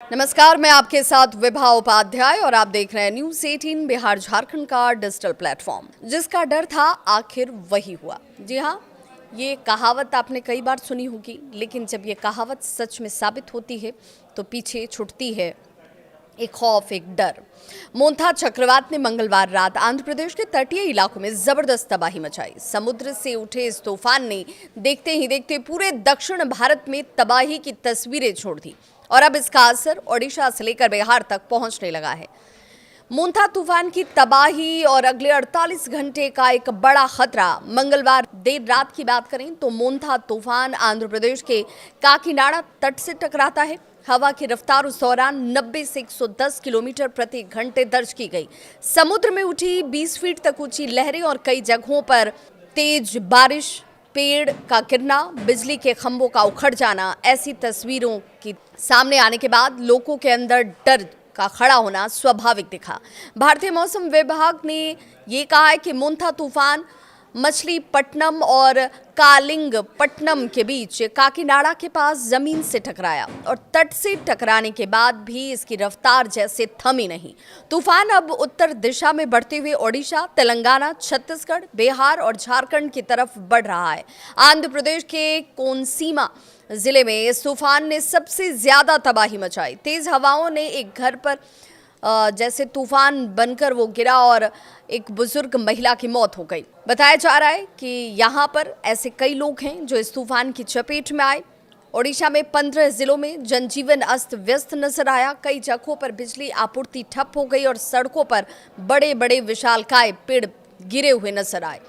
नमस्कार, मैं आपके साथ विभा उपाध्याय और आप देख रहे हैं न्यूज़ 18 बिहार झारखंड का डिजिटल प्लेटफॉर्म। जिसका डर था आखिर वही हुआ। जी हाँ, ये कहावत आपने कई बार सुनी होगी, लेकिन जब ये कहावत सच में साबित होती है तो पीछे छुटती है एक खौफ, एक डर। मोंथा चक्रवात ने मंगलवार रात आंध्र प्रदेश के तटीय इलाकों में जबरदस्त तबाही मचाई। समुद्र से उठे इस तूफान ने देखते ही देखते पूरे दक्षिण भारत में तबाही की तस्वीरें छोड़ दी और अब इसका असर ओडिशा से लेकर बिहार तक पहुंचने लगा है। मोंथा तूफान की तबाही और अगले 48 घंटे का एक बड़ा खतरा। मंगलवार देर रात की बात करें तो मोंथा तूफान आंध्र प्रदेश के काकीनाडा तट से टकराता है। हवा की रफ्तार उस दौरान 90 से 110 किलोमीटर प्रति घंटे दर्ज की गई। समुद्र में उठी 20 फीट तक ऊंची लहरें और कई जगहों पर तेज बारिश, पेड़ का गिरना, बिजली के खंभों का उखड़ जाना, ऐसी तस्वीरों की सामने आने के बाद लोगों के अंदर डर का खड़ा होना स्वाभाविक दिखा। भारतीय मौसम विभाग ने ये कहा है कि मोंथा तूफान मछलीपट्टनम और कालिंगपट्टनम के बीच काकीनाडा के पास जमीन से टकराया और तट से टकराने के बाद भी इसकी रफ्तार जैसे थमी नहीं। तूफान अब उत्तर दिशा में बढ़ते हुए ओडिशा, तेलंगाना, छत्तीसगढ़, बिहार और झारखंड की तरफ बढ़ रहा है। आंध्र प्रदेश के कोनसीमा जिले में इस तूफान ने सबसे ज्यादा तबाही मचाई। तेज हवाओं ने एक घर पर जैसे तूफान बनकर वो गिरा और एक बुजुर्ग महिला की मौत हो गई। बताया जा रहा है कि यहाँ पर ऐसे कई लोग हैं जो इस तूफान की चपेट में आए। ओडिशा में 15 जिलों में जनजीवन अस्त व्यस्त नजर आया। कई जगहों पर बिजली आपूर्ति ठप हो गई और सड़कों पर बड़े बड़े विशालकाय पेड़ गिरे हुए नजर आए।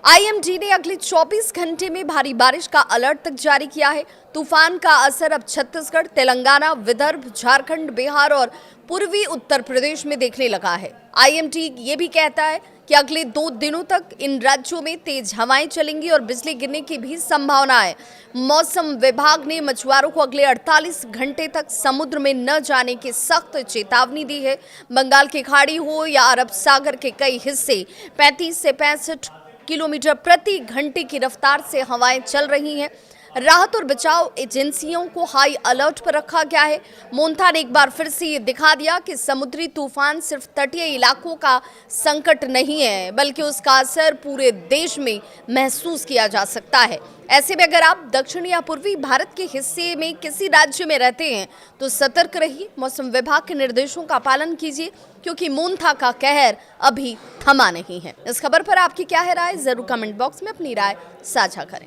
आईएमडी ने अगले 24 घंटे में भारी बारिश का अलर्ट तक जारी किया है। तूफान का असर अब छत्तीसगढ़, तेलंगाना, विदर्भ, झारखंड, बिहार और पूर्वी उत्तर प्रदेश में देखने लगा है। आईएमडी ये भी कहता है कि अगले 2 दिनों तक इन राज्यों में तेज हवाएं चलेंगी और बिजली गिरने की भी संभावना है। मौसम विभाग ने मछुआरों को अगले 48 घंटे तक समुद्र में न जाने की सख्त चेतावनी दी है। बंगाल की खाड़ी हो या अरब सागर के कई हिस्से 35 से 65 किलोमीटर प्रति घंटे की रफ्तार से हवाएं चल रही हैं। राहत और बचाव एजेंसियों को हाई अलर्ट पर रखा गया है। मोंथा ने एक बार फिर से ये दिखा दिया कि समुद्री तूफान सिर्फ तटीय इलाकों का संकट नहीं है, बल्कि उसका असर पूरे देश में महसूस किया जा सकता है। ऐसे में अगर आप दक्षिण या पूर्वी भारत के हिस्से में किसी राज्य में रहते हैं तो सतर्क रहिए। मौसम विभाग के निर्देशों का पालन कीजिए, क्योंकि मोंथा का कहर अभी थमा नहीं है। इस खबर पर आपकी क्या है राय? जरूर कमेंट बॉक्स में अपनी राय साझा करें।